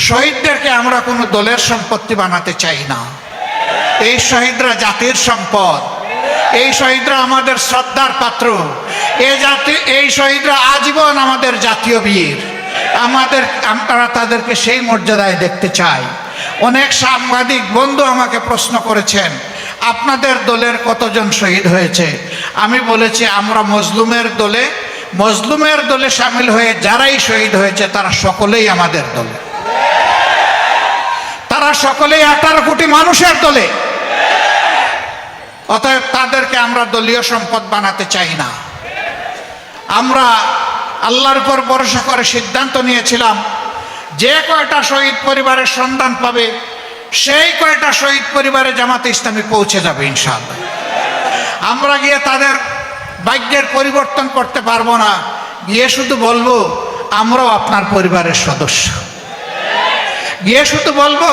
শহীদদেরকে আমরা কোনো দলের সম্পত্তি বানাতে চাই না। এই শহীদরা জাতির সম্পদ, এই শহীদরা আমাদের শ্রদ্ধার পাত্র, এই শহীদরা আজীবন আমাদের জাতীয় বীর। আমরা তাদেরকে সেই মর্যাদায় দেখতে চাই। অনেক সাংবাদিক বন্ধু আমাকে প্রশ্ন করেছেন, আপনাদের দলের কতজন শহীদ হয়েছে? আমি বলেছি, আমরা মজলুমের দলে সামিল হয়ে যারাই শহীদ হয়েছে তারা সকলেই আমাদের দলে, তারা সকলেই 18 কোটি মানুষের দলে। অতএব তাদেরকে আমরা দলীয় সম্পদ বানাতে চাই না। আমরা আল্লাহর উপর ভরসা করে সিদ্ধান্ত নিয়েছিলাম, যে কয়টা শহীদ পরিবারের সন্ধান পাবে সেই কয়টা শহীদ পরিবারে জামাতে ইসলামী পৌঁছে যাবে ইনশাআল্লাহ। আমরা গিয়ে তাদের ভাগ্যের পরিবর্তন করতে পারবো না, গিয়ে শুধু বলবো আমরাও আপনার পরিবারের সদস্য। গিয়ে শুধু বলবো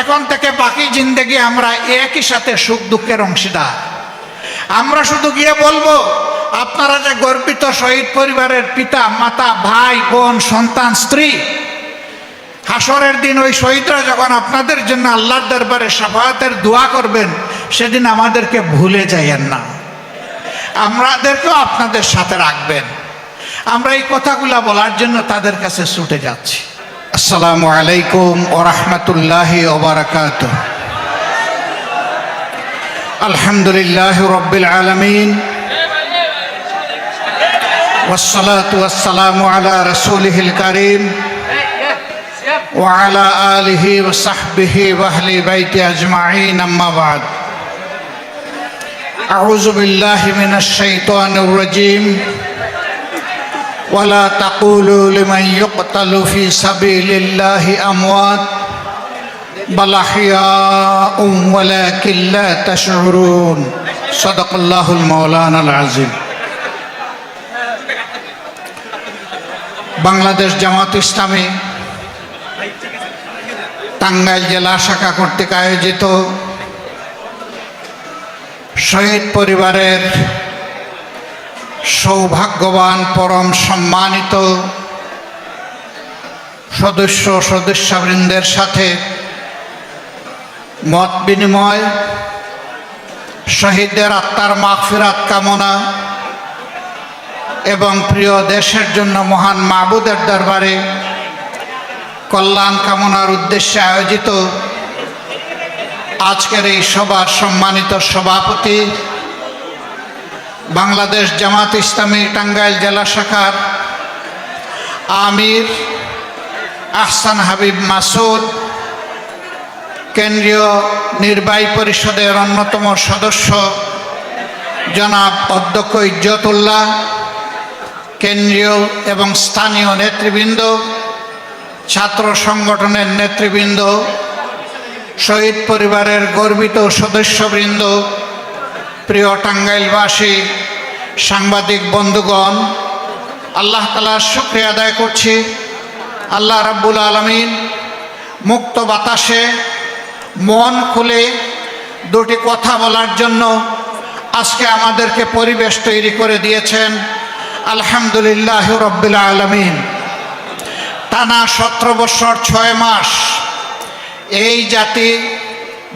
এখন থেকে বাকি জিন্দেগি আমরা একই সাথে সুখ দুঃখের অংশীদার। আমরা শুধু গিয়ে বলবো আপনারা যে গর্বিত শহীদ পরিবারের পিতা মাতা ভাই বোন সন্তান স্ত্রী, হাসরের দিন ওই শহীদরা যখন আপনাদের জন্য আল্লাহর দরবারে শাফাআতের দোয়া করবেন, সেদিন আমাদেরকে ভুলে যাইয়েন না, আমাদেরকেও আপনাদের সাথে রাখবেন। আমরা এই কথাগুলা বলার জন্য তাদের কাছে ছুটে যাচ্ছি। আসসালামু আলাইকুম ওয়া রাহমাতুল্লাহি ওয়া বারাকাতুহু। আলহামদুলিল্লাহি রাব্বিল আলামিন ওয়াসসালাতু ওয়াসসালামু আলা রাসূলিহিল কারীম ওয়া আলা আলিহি ওয়া সাহবিহি ওয়া আহলি বাইতি আজমাইন, আম্মা বা'দ। আউযু বিল্লাহি মিনাশ শাইতানির রাজীম। ওয়ালা তাকুলু লিমান ইউকতালু ফি সাবিলিল্লাহি আমওয়াত বাল আহইয়াউম ওয়ালাকিন লা তাশউরুন। সাদাকাল্লাহুল মাওলানাল আযীম। বাংলাদেশ জামাত ইসলামী টাঙ্গাইল জেলা শাখা কর্তৃক আয়োজিত শহীদ পরিবারের সৌভাগ্যবান পরম সম্মানিত সদস্যবৃন্দের সাথে মত বিনিময়, শহীদদের আত্মার মাগফিরাত কামনা এবং প্রিয় দেশের জন্য মহান মাবুদের দরবারে কল্যাণ কামনার উদ্দেশ্যে আয়োজিত আজকের এই সভার সম্মানিত সভাপতি, বাংলাদেশ জামাত ইসলামী টাঙ্গাইল জেলা শাখার আমির আহসান হাবিব মাসুদ, কেন্দ্রীয় নির্বাহী পরিষদের অন্যতম সদস্য জনাব অধ্যক্ষ ইজ্জতুল্লাহ, কেন্দ্রীয় এবং স্থানীয় নেতৃবৃন্দ, ছাত্র সংগঠনের নেতৃবৃন্দ, শহীদ পরিবারের গর্বিত সদস্যবৃন্দ, প্রিয় টাঙ্গাইলবাসী, সাংবাদিক বন্ধুগণ, আল্লাহ তাআলার শুকরিয়া আদায় করছি। আল্লাহ রাব্বুল আলামিন মুক্ত বাতাসে মন খুলে দুটি কথা বলার জন্য আজকে আমাদেরকে পরিবেশ তৈরি করে দিয়েছেন। আলহামদুলিল্লাহ রাব্বিল আলামিন। টানা 17 বছর 6 মাস এই জাতি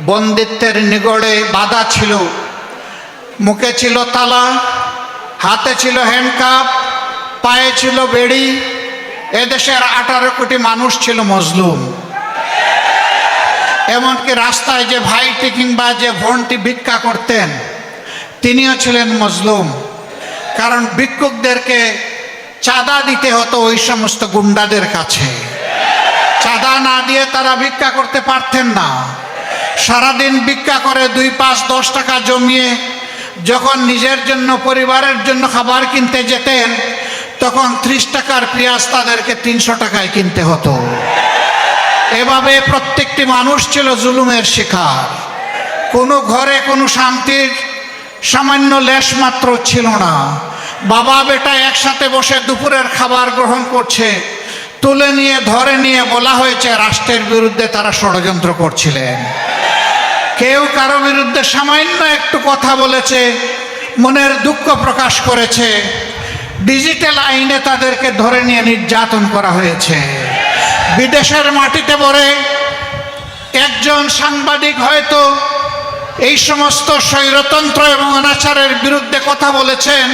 বন্দিত্বের নিগড়ে বাধা ছিল। মুখে ছিল তালা, হাতে ছিল হ্যান্ডকাপ, পায়ে ছিল বেড়ি। এদেশের 18 কোটি মানুষ ছিল মজলুম। এমনকি রাস্তায় যে ভাইটি কিংবা যে বোনটি ভিক্ষা করতেন তিনিও ছিলেন মজলুম। কারণ ভিক্ষুকদেরকে চাঁদা দিতে হতো ওই সমস্ত গুন্ডাদের কাছে। চাঁদা না দিয়ে তারা ভিক্ষা করতে পারতেন না। সারাদিন ভিক্ষা করে 2, 5, 10 টাকা জমিয়ে যখন নিজের জন্য পরিবারের জন্য খাবার কিনতে যেতেন, তখন 30 টাকার পেঁয়াজ তাদেরকে 300 টাকায় কিনতে হতো। এভাবে প্রত্যেকটি মানুষ ছিল জুলুমের শিকার। কোনো ঘরে কোনো শান্তির সামান্য লেশ মাত্র ছিল না। বাবা বেটা একসাথে বসে দুপুরের খাবার গ্রহণ করছে, তুলে নিয়ে ধরে নিয়ে বলা হয়েছে রাষ্ট্রের বিরুদ্ধে তারা ষড়যন্ত্র করছিলেন। কেউ কারো বিরুদ্ধে সামান্য একটু কথা বলেছে, মনের দুঃখ প্রকাশ করেছে, ডিজিটাল আইনে তাদেরকে ধরে নিয়ে নির্যাতন করা হয়েছে। বিদেশের মাটিতে পড়ে একজন সাংবাদিক হয়তো এই সমস্ত স্বৈরতন্ত্র এবং অনাচারের বিরুদ্ধে কথা বলেছেন,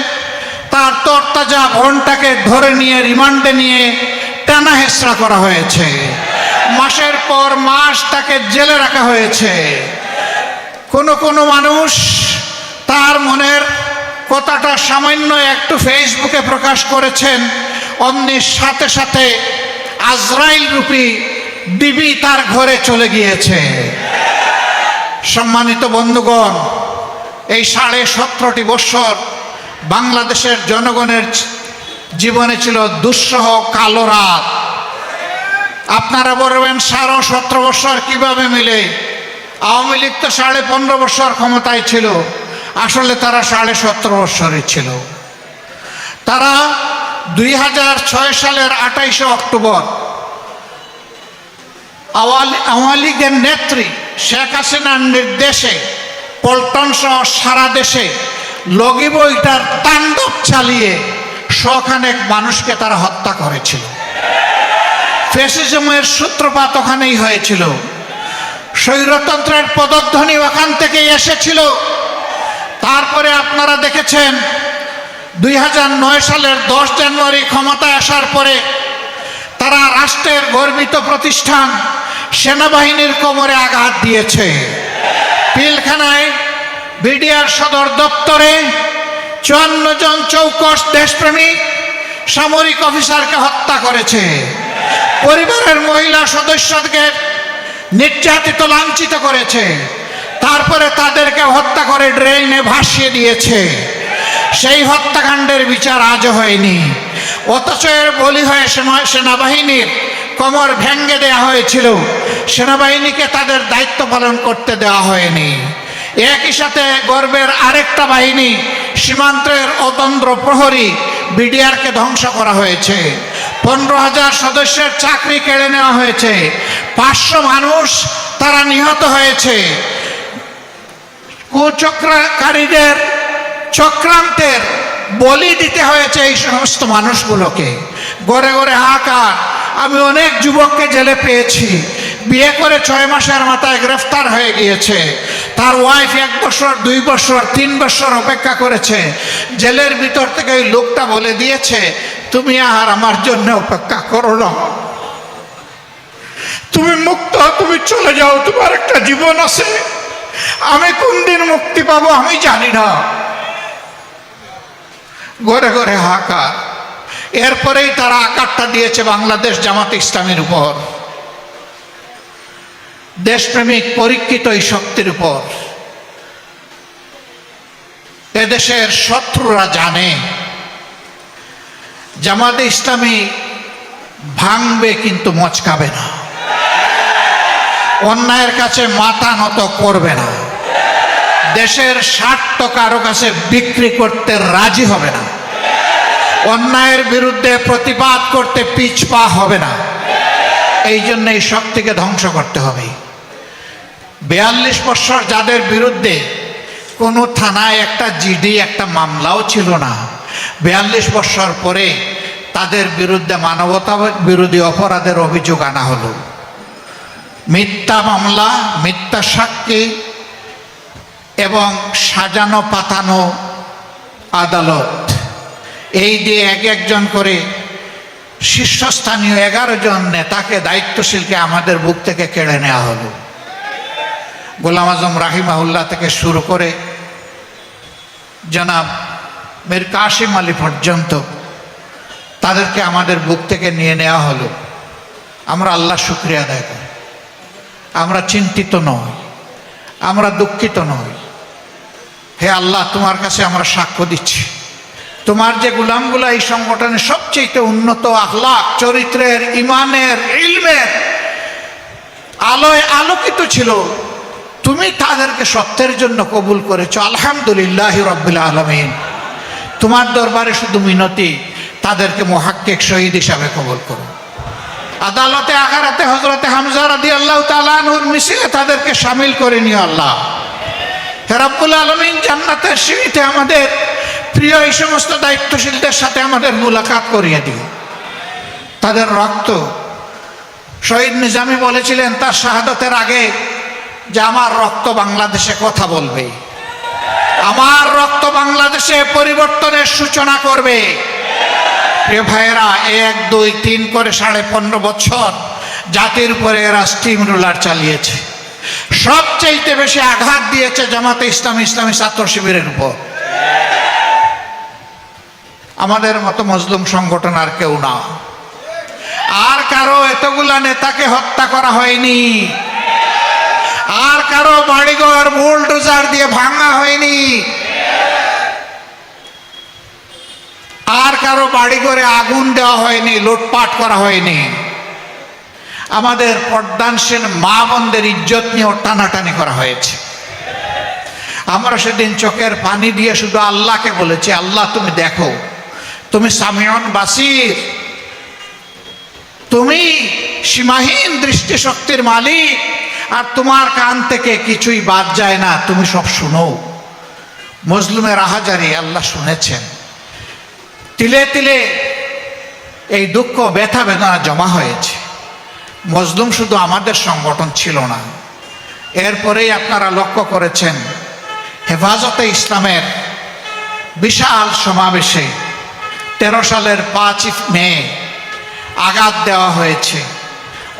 তার তরতাজা বোনটাকে ধরে নিয়ে রিমান্ডে নিয়ে টানা হেঁচড়া করা হয়েছে, মাসের পর মাস তাকে জেলে রাখা হয়েছে। কোনো মানুষ তার মনের কথাটা সামান্য একটু ফেসবুকে প্রকাশ করেছেন, অমনি সাথে সাথে আজরাইল রূপী ডিবি তার ঘরে চলে গিয়েছে। সম্মানিত বন্ধুগণ, এই 17.5 বৎসর বাংলাদেশের জনগণের জীবনে ছিল দুঃসহ কালো রাত। আপনারা বলবেন 17.5 বৎসর কিভাবে মিলে? আওয়ামী লীগ তো 15.5 বৎসর ক্ষমতায় ছিল, আসলে তারা 17.5 বৎসরই ছিল। তারা 2006 সালের 28 অক্টোবর আওয়ামী লীগের নেত্রী শেখ হাসিনার নির্দেশে পল্টন সহ সারা দেশে লগি বইটার তাণ্ডব চালিয়ে শখানেক মানুষকে তারা হত্যা করেছিল। ফ্যাসিজমের সূত্রপাত ওখানেই হয়েছিল, স্বৈরতন্ত্রের পদধ্বনি ওখান থেকেই এসেছিল। তারপরে আপনারা দেখেছেন 2009 সালের 10 জানুয়ারি ক্ষমতায় আসার পরে তারা রাষ্ট্রের গর্বিত প্রতিষ্ঠান সেনাবাহিনীর কোমরে আঘাত দিয়েছে। পিলখানায় বিডিআর সদর দপ্তরে 54 জন চৌকস দেশপ্রেমিক সামরিক অফিসারকে হত্যা করেছে। পরিবারের মহিলা সদস্যকে নির্যাতিত লাঞ্ছিত করেছে, তারপরে তাদেরকে হত্যা করে ড্রেনে ভাসিয়ে দিয়েছে। সেই হত্যাকাণ্ডের বিচার আজও হয়নি, অথচ এর বলি হয়ে সেনাবাহিনীর কোমর ভেঙে দেওয়া হয়েছিল। সেনাবাহিনীকে তাদের দায়িত্ব পালন করতে দেওয়া হয়নি। একই সাথে গর্বের আরেকটা বাহিনী সীমান্তের অতন্ত্র প্রহরী বিডিআরকে ধ্বংস করা হয়েছে। 15,000 সদস্যের চাকরি কেড়ে নেওয়া হয়েছে। 500 মানুষ তারা নিহত হয়েছে। কুচক্রকারীদের চক্রান্তের বলি দিতে হয়েছে এই সমস্ত মানুষগুলোকে। ঘরে ঘরে হাহাকার। আমি অনেক যুবককে জেলে পেয়েছি, বিয়ে করে 6 মাসের মাথায় গ্রেফতার হয়ে গিয়েছে। তার ওয়াইফ 1 বছর 2 বছর 3 বছর অপেক্ষা করেছে। জেলের ভিতর থেকে ওই লোকটা বলে দিয়েছে, তুমি আর আমার জন্য অপেক্ষা করো না, তুমি মুক্ত, তুমি চলে যাও, তোমার একটা জীবন আছে। আমি কোন দিন মুক্তি পাবো আমি জানি না। ঘরে ঘরে হাহাকার। এরপরেই তারা আঘাতটা দিয়েছে বাংলাদেশ জামাত ইসলামের উপর, দেশপ্রেমিক পরীক্ষিত এই শক্তির উপর। এদেশের শত্রুরা জানে জামাত ইসলামী ভাঙবে কিন্তু মচকাবে না, অন্যায়ের কাছে মাথা নত করবে না, দেশের স্বার্থ কারো কাছে বিক্রি করতে রাজি হবে না, অন্যায়ের বিরুদ্ধে প্রতিবাদ করতে পিছপা হবে না। এই জন্য এই শক্তিকে ধ্বংস করতে হবে। 42 বছর যাদের বিরুদ্ধে কোনো থানায় একটা জিডি একটা মামলাও ছিল না, 42 বছর পরে তাদের বিরুদ্ধে মানবতা বিরোধী অপরাধের অভিযোগ আনা হলো। মিথ্যা মামলা, মিথ্যা সাক্ষী এবং সাজানো পাতানো আদালত, এই দিয়ে একজন করে শীর্ষস্থানীয় 11 জন নেতাকে, দায়িত্বশীলকে আমাদের বুক থেকে কেড়ে নেওয়া হলো। গোলাম আজম রাহিমাহুল্লাহ থেকে শুরু করে জনাব মীর কাসিম আলী পর্যন্ত তাদেরকে আমাদের বুক থেকে নিয়ে নেওয়া হলো। আমরা আল্লাহ শুকরিয়া আদায় করি। আমরা চিন্তিত নই, আমরা দুঃখিত নই। হে আল্লাহ, তোমার কাছে আমরা সাক্ষ্য দিচ্ছি, তোমার যে গোলামগুলা এই সংগঠনের সবচেয়ে উন্নত আখলাক, চরিত্রের, ইমানের, ইলমের আলোয় আলোকিত ছিল, তুমি তাদেরকে সত্যের জন্য কবুল করেছো। আলহামদুলিল্লাহ রাব্বিল আলামিন। তোমার দরবারে শুধু মিনতি, তাদেরকে মুহাক্কিক শহীদ হিসাবে কবুল করো। আদালতে আখিরাতে হযরতে হামজা রাদিয়াল্লাহু তাআলা আনহুর মিছিলে তাদেরকে শামিল করে নিও আল্লাহ। হে রাব্বুল আলামিন, জান্নাতের সিঁড়িতে আমাদের প্রিয় এই সমস্ত দায়িত্বশীলদের সাথে আমাদের মুলাকাত করিয়ে দিও। তাদের রক্ত শহীদ নিজামী বলেছিলেন তার শাহাদতের আগে যে আমার রক্ত বাংলাদেশে কথা বলবে, আমার রক্ত বাংলাদেশে পরিবর্তনের সূচনা করবে। প্রিয় ভাইয়েরা, 1, 2, 3 করে 15.5 বছর জাতির উপরে এরা স্টিম রুলার চালিয়েছে। সবচেয়ে বেশি আঘাত দিয়েছে জামাতে ইসলামী, ইসলামী ছাত্র শিবিরের উপর। আমাদের মতো মজলুম সংগঠন আর কেউ না। আর কারো এতগুলা নেতাকে হত্যা করা হয়নি, আর কারো বাড়িঘর বুলডোজার দিয়ে ভাঙা হয়নি, আর কারো বাড়িঘরে আগুন দেওয়া হয়নি, লুটপাট করা হয়নি। আমাদের পর্দানসীন মা বোনদের ইজ্জত নিয়ে টানাটানি করা হয়েছে। আমরা সেদিন চোখের পানি দিয়ে শুধু আল্লাহকে বলেছি, আল্লাহ তুমি দেখো, তুমি সামিউন বাসির, তুমি সীমাহীন দৃষ্টিশক্তির মালিক, আর তোমার কান থেকে কিছুই বাদ যায় না, তুমি সব শুনো। মজলুমের আহাজারি আল্লাহ শুনেছেন। তিলে তিলে এই দুঃখ ব্যথা বেদনা জমা হয়েছে। মজলুম শুধু আমাদের সংগঠন ছিল না, এরপরেই আপনারা লক্ষ্য করেছেন হেফাজতে ইসলামের বিশাল সমাবেশে 13 সালের 5 মে আঘাত দেওয়া হয়েছে,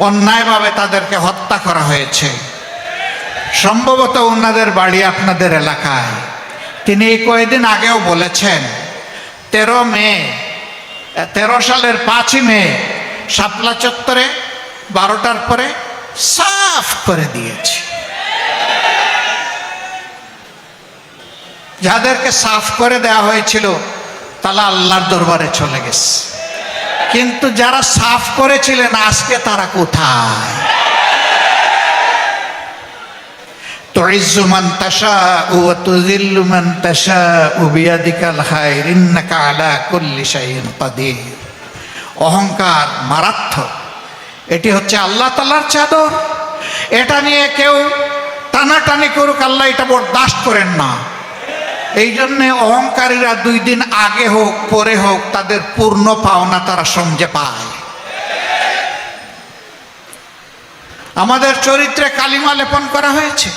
অন্যায়ভাবে তাদেরকে হত্যা করা হয়েছে। সম্ভবত ওনাদের বাড়ি আপনাদের এলাকায়। তিনি এই কয়েকদিন আগেও বলেছেন 13 সালের 5 মে শাপলা চত্বরে 12টার পরে সাফ করে দিয়েছে। যাদেরকে সাফ করে দেওয়া হয়েছিল তারা আল্লাহর দরবারে চলে গেছে, কিন্তু যারা সাফ করেছিলেন আজকে তারা কোথায়? তুইজ্জু মান তাশাউ ওয়া তুযিল্লু মান তাশাউ বিয়াদিকাল খায়র ইন্নাকা আলা কুল্লি শাইইন কাদির। অহংকার মারাত্মক। এটি হচ্ছে আল্লাহ তাআলার চাদর। এটা নিয়ে কেউ টানাটানি করুক, আল্লাহ এটা বরদাস্ত করেন না। এই জন্যে অহংকারীরা 2 দিন আগে হোক পরে হোক তাদের পূর্ণ পাওনা তারা সমঝে পায়। আমাদের চরিত্রে কালিমা লেপন করা হয়েছে।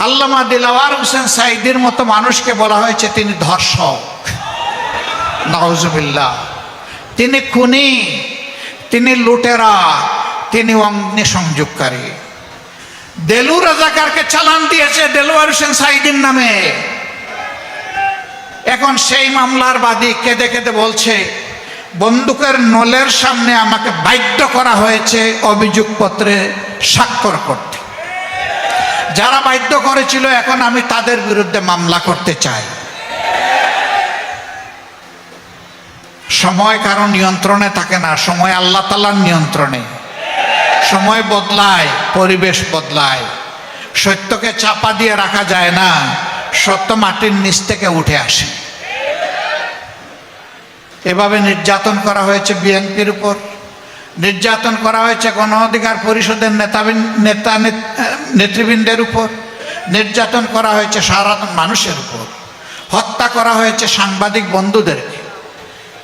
আল্লামা দিলওয়ার হোসেন সাঈদীর মতো মানুষকে বলা হয়েছে তিনি ধর্ষক, নাউজুবিল্লাহ। তিনি খুনি, তিনি লুটেরা, তিনি অগ্নিসংযোগকারী। দেলু রাজাকারকে চালান দিয়েছে দেলওয়ার হোসেন সাঈদীর নামে। এখন সেই মামলার বাদী কেঁদে কেঁদে বলছে বন্দুকের নলের সামনে আমাকে বাধ্য করা হয়েছে অভিযোগপত্রে স্বাক্ষর করতে। যারা বাধ্য করেছিল এখন আমি তাদের বিরুদ্ধে মামলা করতে চাই। সময় কারো নিয়ন্ত্রণে থাকে না, সময় আল্লাহ তাআলার নিয়ন্ত্রণে। সময় বদলায়, পরিবেশ বদলায়। সত্যকে চাপা দিয়ে রাখা যায় না, সত্য মাটির নিচ থেকে উঠে আসে। এভাবে নির্যাতন করা হয়েছে বিএনপির উপর, নির্যাতন করা হয়েছে গণ অধিকার পরিষদের নেতৃবৃন্দের উপর, নির্যাতন করা হয়েছে সাধারণ মানুষের উপর, হত্যা করা হয়েছে সাংবাদিক বন্ধুদেরকে।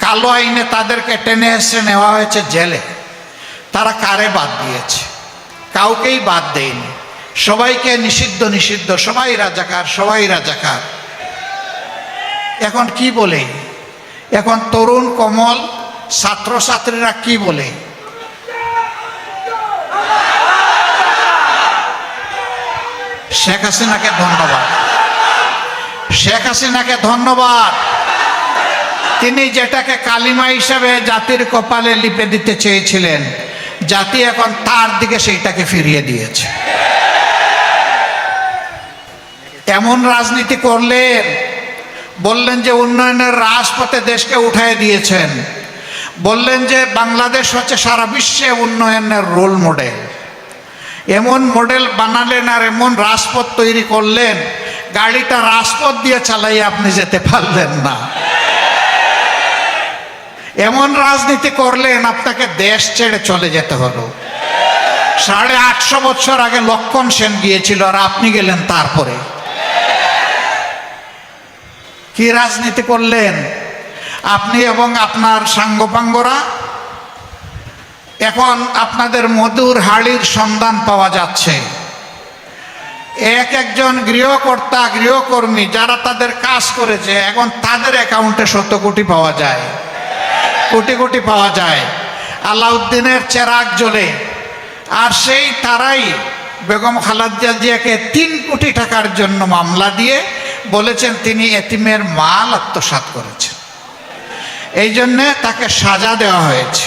কালো আইনে তাদেরকে টেনে এসে নেওয়া হয়েছে জেলে। তারা কারে বাদ দিয়েছে? কাউকেই বাদ দেয়নি। সবাইকে নিষিদ্ধ নিষিদ্ধ, সবাই রাজাকার, সবাই রাজাকার। এখন কি বলে? এখন তরুণ কমল ছাত্রছাত্রীরা কি বলে? শেখ হাসিনাকে ধন্যবাদ, শেখ হাসিনাকে ধন্যবাদ। তিনি যেটাকে কালিমা হিসাবে জাতির কপালে লিপে দিতে চেয়েছিলেন, জাতি এখন তার দিকে সেইটাকে ফিরিয়ে দিয়েছে। এমন রাজনীতি করলেন, বললেন যে উন্নয়নের রাজপথে দেশকে উঠায় দিয়েছেন, বললেন যে বাংলাদেশ হচ্ছে সারা বিশ্বে উন্নয়নের রোল মডেল। এমন মডেল বানালেন আর এমন রাজপথ তৈরি করলেন, গাড়িটা রাজপথ দিয়ে চালাই আপনি যেতে পারলেন না। এমন রাজনীতি করলেন আপনাকে দেশ ছেড়ে চলে যেতে হলো। 850 বছর আগে লক্ষণ সেন গিয়েছিল আর আপনি গেলেন তারপরে। কি রাজনীতি করলেন আপনি এবং আপনার সাঙ্গপাঙ্গরা? এখন আপনাদের মধুর হাড়ির সন্ধান পাওয়া যাচ্ছে। একজন গৃহকর্তা গৃহকর্মী যারা তাদের কাজ করেছে, এখন তাদের অ্যাকাউন্টে 100 কোটি পাওয়া যায়, কোটি কোটি পাওয়া যায়। আলাউদ্দিনের চেরাগ জ্বলে, আর সেই তারাই বেগম খালেদা জিয়াকে 3 কোটি টাকার জন্য মামলা দিয়ে বলেছেন তিনি এতিমের মাল আত্মসাৎ করেছেন। এই জন্যে তাকে সাজা দেওয়া হয়েছে,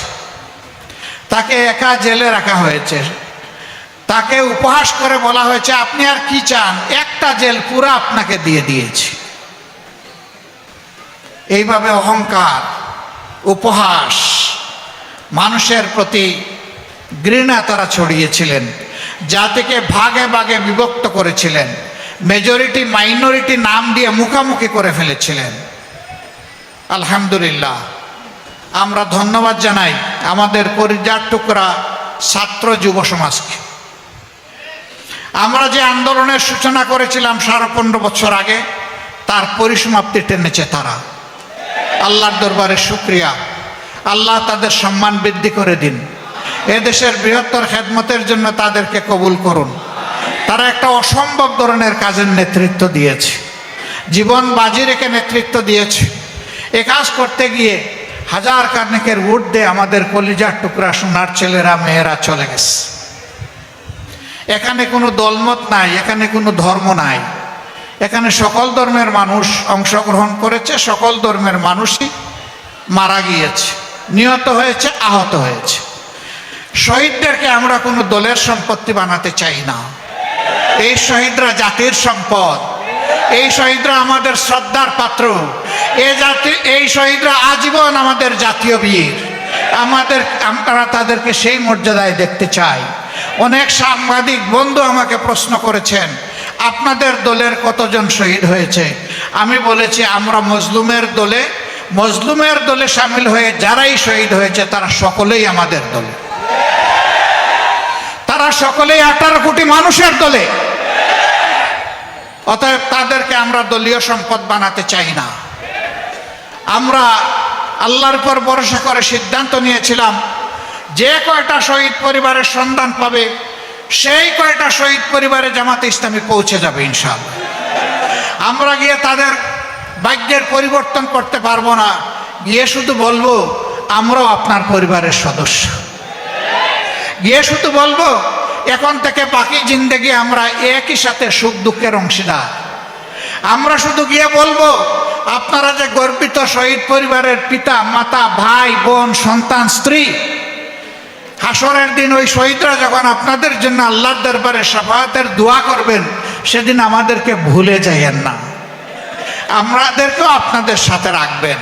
তাকে একা জেলে রাখা হয়েছে, তাকে উপহাস করে বলা হয়েছে আপনি আর কি চান, একটা জেল পুরো আপনাকে দিয়ে দিয়েছি। এইভাবে অহংকার, উপহাস, মানুষের প্রতি ঘৃণা তারা ছড়িয়েছিলেন, জাতিকে ভাগে ভাগে বিভক্ত করেছিলেন, মেজরিটি মাইনরিটি নাম দিয়ে মুখামুখি করে ফেলেছিলেন। আলহামদুলিল্লাহ, আমরা ধন্যবাদ জানাই আমাদের কলিজার টুকরা ছাত্র যুব সমাজকে। আমরা যে আন্দোলনের সূচনা করেছিলাম 15.5 বছর আগে, তার পরিসমাপ্তি টেনেছে তারা। আল্লাহর দরবারে শুকরিয়া, আল্লাহ তাদের সম্মান বৃদ্ধি করে দিন, এদেশের বৃহত্তর খেদমতের জন্য তাদেরকে কবুল করুন। তারা একটা অসম্ভব ধরনের কাজের নেতৃত্ব দিয়েছে, জীবন বাজি রেখে নেতৃত্ব দিয়েছে। এ কাজ করতে গিয়ে হাজার কানেকের ঊর্ধ্বে আমাদের কলিজার টুকরা সোনার ছেলেরা মেয়েরা চলে গেছে। এখানে কোনো দলমত নাই, এখানে কোনো ধর্ম নাই, এখানে সকল ধর্মের মানুষ অংশগ্রহণ করেছে, সকল ধর্মের মানুষই মারা গিয়েছে, নিহত হয়েছে, আহত হয়েছে। শহীদদেরকে আমরা কোনো দলের সম্পত্তি বানাতে চাই না। এই শহীদরা জাতির সম্পদ, এই শহীদরা আমাদের শ্রদ্ধার পাত্র, এই শহীদরা আজীবন আমাদের জাতীয় বীর। আমরা তাদেরকে সেই মর্যাদায় দেখতে চাই। অনেক সাংবাদিক বন্ধু আমাকে প্রশ্ন করেছেন আপনাদের দলের কতজন শহীদ হয়েছে। আমি বলেছি আমরা মজলুমের দলে সামিল হয়ে যারাই শহীদ হয়েছে তারা সকলেই আমাদের দলে, তারা সকলেই 18 কোটি মানুষের দলে। অতএব তাদেরকে আমরা দলীয় সম্পদ বানাতে চাই না। আমরা আল্লাহর উপর ভরসা করে সিদ্ধান্ত নিয়েছিলাম যে কয়টা শহীদ পরিবারের সন্ধান পাবে সেই কয়টা শহীদ পরিবারে জামাতে ইসলামী পৌঁছে যাবে ইনশাআল্লাহ। আমরা গিয়ে তাদের ভাগ্যের পরিবর্তন করতে পারবো না, গিয়ে শুধু বলবো আমরাও আপনার পরিবারের সদস্য। গিয়ে শুধু বলবো এখন থেকে বাকি জিন্দেগি আমরা একই সাথে সুখ দুঃখের অংশীদার। আমরা শুধু গিয়ে বলবো আপনারা যে গর্বিত শহীদ পরিবারের পিতা মাতা ভাই বোন সন্তান স্ত্রী, হাসরের দিন ওই শহীদরা যখন আপনাদের জন্য আল্লাহর দরবারে শাফাআতের দোয়া করবেন সেদিন আমাদেরকে ভুলে যাইয়েন না, আমাদেরকেও আপনাদের সাথে রাখবেন।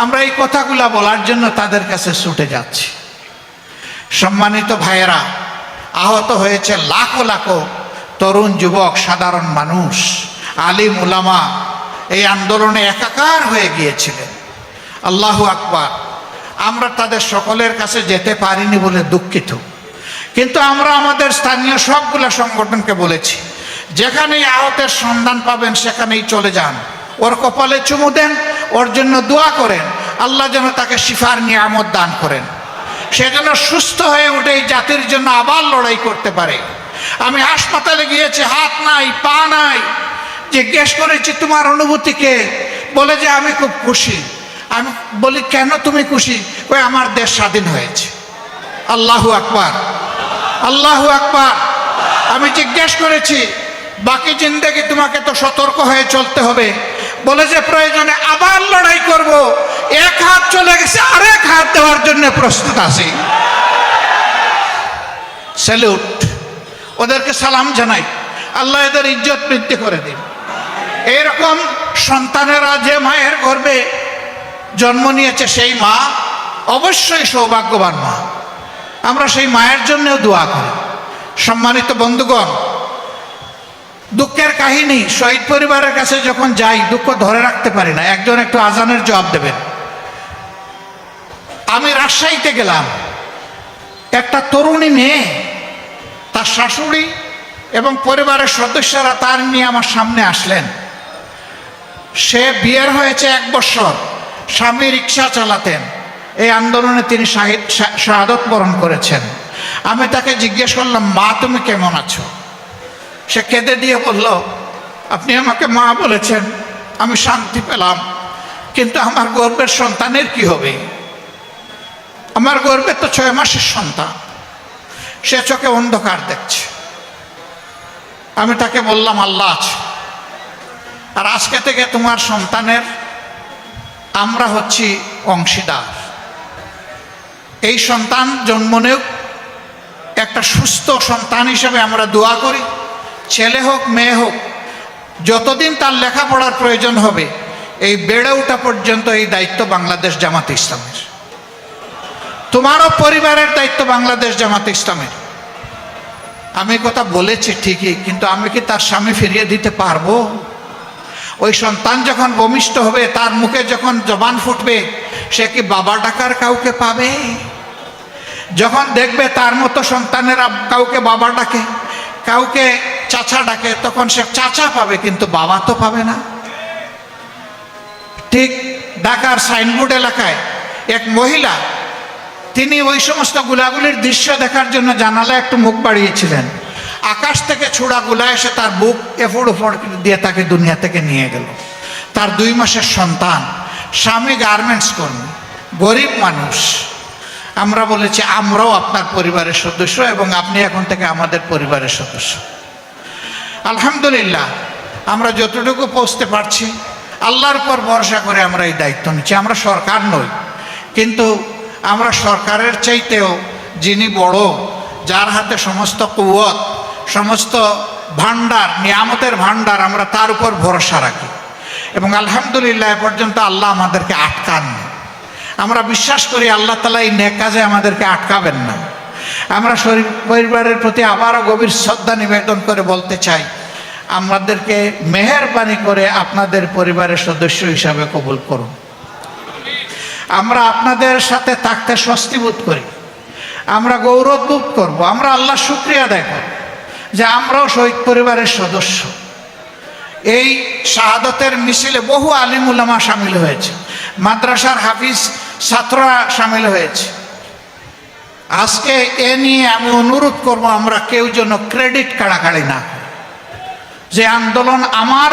আমরা এই কথাগুলা বলার জন্য তাদের কাছে ছুটে যাচ্ছি। সম্মানিত ভাইয়েরা, আহত হয়েছে লাখো লাখো তরুণ যুবক, সাধারণ মানুষ, আলিম উলামা এই আন্দোলনে একাকার হয়ে গিয়েছিলেন। আল্লাহু আকবার। আমরা তাদের সকলের কাছে যেতে পারিনি বলে দুঃখিত, কিন্তু আমরা আমাদের স্থানীয় সবগুলা সংগঠনকে বলেছি যেখানেই আহতের সন্ধান পাবেন সেখানেই চলে যান, ওর কপালে চুমু দেন, ওর জন্য দোয়া করেন, আল্লাহ যেন তাকে শিফার নিয়ামত দান করেন, সে যেন সুস্থ হয়ে উঠে এই জাতির জন্য আবার লড়াই করতে পারে। আমি হাসপাতালে গিয়েছি, হাত নাই পা নাই, জিজ্ঞেস করেছি তোমার অনুভূতিকে, বলে যে আমি খুব খুশি। আমি বলি কেন তুমি খুশি? ওই আমার দেশ স্বাধীন হয়েছে। আল্লাহু আকবার, আল্লাহু আকবার। আমি জিজ্ঞেস করেছি বাকি জিন্দেগি তোমাকে তো সতর্ক হয়ে চলতে হবে, বলে যে প্রয়োজনে আবার লড়াই করব, এক হাত চলে গেছে আরেক হাত দেওয়ার জন্য প্রস্তুত আছি। স্যালুট, ওদেরকে সালাম জানাই, আল্লাহ এদের ইজ্জত বৃদ্ধি করে দিন। এরকম সন্তানেরা যে মায়ের গর্ভে জন্ম নিয়েছে সেই মা অবশ্যই সৌভাগ্যবান মা, আমরা সেই মায়ের জন্যও দোয়া করি। সম্মানিত বন্ধুগণ, দুঃখের কাহিনী, শহীদ পরিবারের কাছে যখন যাই দুঃখ ধরে রাখতে পারি না। একজন একটু আজানের জবাব দেবেন। আমি রাজশাহীতে গেলাম, একটা তরুণী মেয়ে, তার শাশুড়ি এবং পরিবারের সদস্যরা তার নিয়ে আমার সামনে আসলেন। সে বিয়ের হয়েছে 1 বছর, স্বামী রিক্সা চালাতেন, এই আন্দোলনে তিনি শাহাদত বরণ করেছেন। আমি তাকে জিজ্ঞেস করলাম, মা তুমি কেমন আছো? সে কেঁদে দিয়ে বলল, আপনি আমাকে মা বলেছেন, আমি শান্তি পেলাম, কিন্তু আমার গর্ভের সন্তানের কি হবে? আমার গর্ভে তো 6 মাসের সন্তান। সে চোখে অন্ধকার দেখছে। আমি তাকে বললাম, আল্লাহ আছে, আর আজকে থেকে তোমার সন্তানের আমরা হচ্ছি অংশীদার। এই সন্তান জন্ম নেও, একটা সুস্থ সন্তান হিসেবে আমরা দোয়া করি। ছেলে হোক মেয়ে হোক, যতদিন তার লেখাপড়ার প্রয়োজন হবে, এই বেড়ে ওঠা পর্যন্ত এই দায়িত্ব বাংলাদেশ জামাতে ইসলামের। তোমারও পরিবারের দায়িত্ব বাংলাদেশ জামাতে ইসলামের। আমি কথা বলেছি ঠিকই, কিন্তু আমি কি তার স্বামী ফিরিয়ে দিতে পারবো? ওই সন্তান যখন ভূমিষ্ঠ হবে, তার মুখে যখন জবান ফুটবে, সে কি বাবা ডাকার কাউকে পাবে? যখন দেখবে তার মতো সন্তানেরা কাউকে বাবা ডাকে, কাউকে চাচা ডাকে, তখন সে চাচা পাবে, কিন্তু বাবা তো পাবে না। ঠিক ঢাকার সাইনবোর্ড এলাকায় এক মহিলা, তিনি ওই সমস্ত গুলাগুলির দৃশ্য দেখার জন্য জানালায় একটু মুখ বাড়িয়েছিলেন। আকাশ থেকে ছোড়া গুলা এসে তার বুক এফোড় ওফোড় দিয়ে তাকে দুনিয়া থেকে নিয়ে গেল। তার 2 মাসের সন্তান, স্বামী গার্মেন্টস কর্মী, গরিব মানুষ। আমরা বলেছি আমরাও আপনার পরিবারের সদস্য, এবং আপনি এখন থেকে আমাদের পরিবারের সদস্য। আলহামদুলিল্লাহ, আমরা যতটুকু পৌঁছতে পারছি আল্লাহর উপর ভরসা করে আমরা এই দায়িত্ব নিচ্ছি। আমরা সরকার নই, কিন্তু আমরা সরকারের চাইতেও যিনি বড়, যার হাতে সমস্ত কুওয়াত, সমস্ত ভান্ডার, নিয়ামতের ভান্ডার, আমরা তার উপর ভরসা রাখি। এবং আলহামদুলিল্লাহ এ পর্যন্ত আল্লাহ আমাদেরকে আটকাননি। আমরা বিশ্বাস করি আল্লাহ তাআলা এই নেক কাজে আমাদেরকে আটকাবেন না। আমরা পরিবারের প্রতি আবারও গভীর শ্রদ্ধা নিবেদন করে বলতে চাই, আমাদেরকে মেহেরবানি করে আপনাদের পরিবারের সদস্য হিসাবে কবুল করুন। আমরা আপনাদের সাথে থাকতে স্বস্তি বোধ করি, আমরা গৌরব বোধ করব, আমরা আল্লাহর শুকরিয়া আদায় করব যে আমরাও শহীদ পরিবারের সদস্য। এই শাহাদতের মিছিলে বহু আলিম উলামা সামিল হয়েছে, মাদ্রাসার হাফিজ ছাত্ররা সামিল হয়েছে। আজকে এ নিয়ে আমি অনুরোধ করব, আমরা কেউ যেন ক্রেডিট কাড়াকাড়ি না, যে আন্দোলন আমার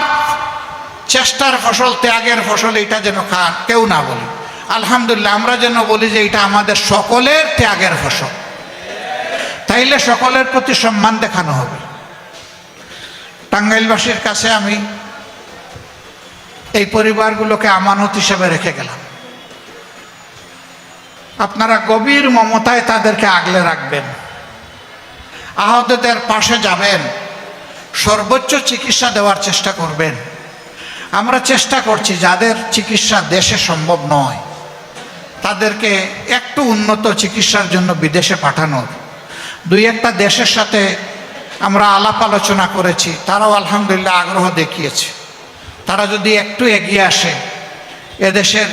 চেষ্টার ফসল, ত্যাগের ফসল, এটা যেন কেউ না বলে। আলহামদুলিল্লাহ, আমরা যেন বলি যে এটা আমাদের সকলের ত্যাগের ফসল। তাইলে সকলের প্রতি সম্মান দেখানো হবে। টাঙ্গাইলবাসীর কাছে আমি এই পরিবারগুলোকে আমানত হিসেবে রেখে গেলাম। আপনারা গভীর মমতায় তাদেরকে আগলে রাখবেন, আহতদের পাশে যাবেন, সর্বোচ্চ চিকিৎসা দেওয়ার চেষ্টা করবেন। আমরা চেষ্টা করছি যাদের চিকিৎসা দেশে সম্ভব নয়, তাদেরকে একটু উন্নত চিকিৎসার জন্য বিদেশে পাঠানোর। 2-1টা দেশের সাথে আমরা আলাপ আলোচনা করেছি, তারাও আলহামদুলিল্লাহ আগ্রহ দেখিয়েছে। তারা যদি একটু এগিয়ে আসে, এদেশের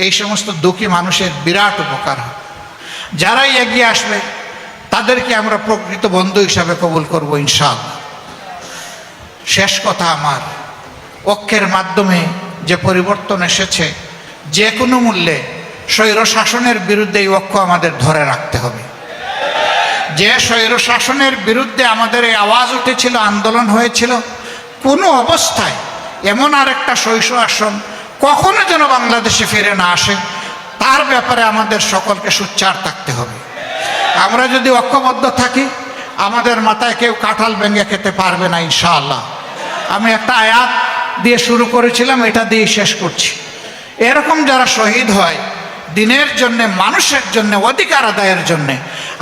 এই সমস্ত দুঃখী মানুষের বিরাট উপকার হয়। যারাই এগিয়ে আসবে তাদেরকে আমরা প্রকৃত বন্ধু হিসাবে কবুল করব ইনশাআল্লাহ। শেষ কথা আমার, ঐক্যের মাধ্যমে যে পরিবর্তন এসেছে, যে কোনো মূল্যে স্বৈর শাসনের বিরুদ্ধে এই ঐক্য আমাদের ধরে রাখতে হবে। যে স্বৈর শাসনের বিরুদ্ধে আমাদের এই আওয়াজ উঠেছিল, আন্দোলন হয়েছিল, কোনো অবস্থায় এমন আরেকটা স্বৈর শাসন কখনো যেন বাংলাদেশে ফিরে না আসে, তার ব্যাপারে আমাদের সকলকে সোচ্চার থাকতে হবে। আমরা যদি ঐক্যবদ্ধ থাকি, আমাদের মাথায় কেউ কাঁঠাল ভেঙে খেতে পারবে না ইনশাআল্লাহ। আমি একটা আয়াত দিয়ে শুরু করেছিলাম, এটা দিয়ে শেষ করছি। এরকম যারা শহীদ হয় দিনের জন্যে, মানুষের জন্য, অধিকার আদায়ের জন্যে,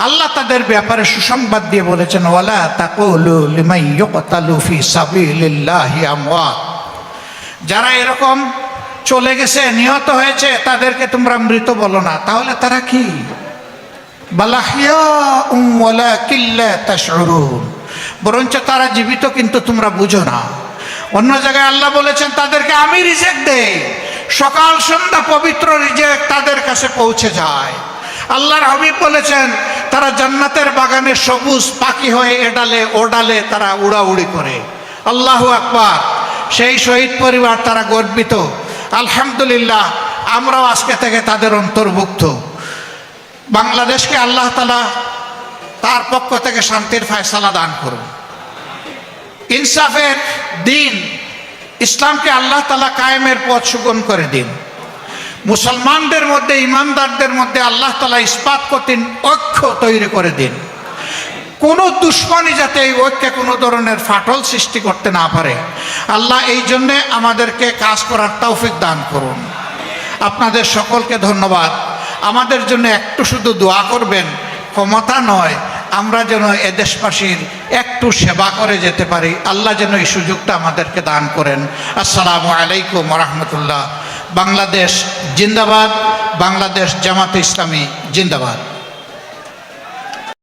আল্লাহ তাদের ব্যাপারে সুসংবাদ দিয়ে বলেছেন, ওয়ালা তাকুলু লিমান ইউকতালু ফি সাবিলিল্লাহি আমওয়াত। যারা এরকম চলে গেছে, নিহত হয়েছে, তাদেরকে তোমরা মৃত বলো না। তাহলে তারা কি? বাল আহইয়াউম ওয়ালাকিন লা তাশউরুন, বরঞ্চ তারা জীবিত, কিন্তু তোমরা বুঝো না। অন্য জায়গায় আল্লাহ বলেছেন তাদেরকে আমি রিজেক দেই, সকাল সন্ধ্যা পবিত্র রিজেক তাদের কাছে পৌঁছে যায়। আল্লাহর হাবিব বলেছেন তারা জান্নাতের বাগানের সবুজ পাখি হয়ে এডালে ওডালে তারা উড়াউড়ি করে। আল্লাহু আকবার। সেই শহীদ পরিবার, তারা গর্বিত। আলহামদুলিল্লাহ, আমরাও আজকে থেকে তাদের অন্তর্ভুক্ত। বাংলাদেশকে আল্লাহ তাআলা তার পক্ষ থেকে শান্তির ফয়সালা দান করুন। ইনসাফের দিন ইসলামকে আল্লাহ তাআলা কায়েমের পথ সুগম করে দিন। মুসলমানদের মধ্যে, ইমানদারদের মধ্যে আল্লাহ তাআলা ইস্পাত কঠিন ঐক্য তৈরি করে দিন। কোনো দুশ্মনী যাতে এই ঐক্যে কোনো ধরনের ফাটল সৃষ্টি করতে না পারে, আল্লাহ এই জন্যে আমাদেরকে কাজ করার তৌফিক দান করুন। আপনাদের সকলকে ধন্যবাদ। আমাদের জন্য একটু শুধু দোয়া করবেন, ক্ষমতা নয়, আমরা যেন এদেশবাসীর একটু সেবা করে যেতে পারি, আল্লাহ যেন এই সুযোগটা আমাদেরকে দান করেন। আসসালামু আলাইকুম ওয়া রাহমাতুল্লাহ। বাংলাদেশ জিন্দাবাদ, বাংলাদেশ জামাতে ইসলামী জিন্দাবাদ।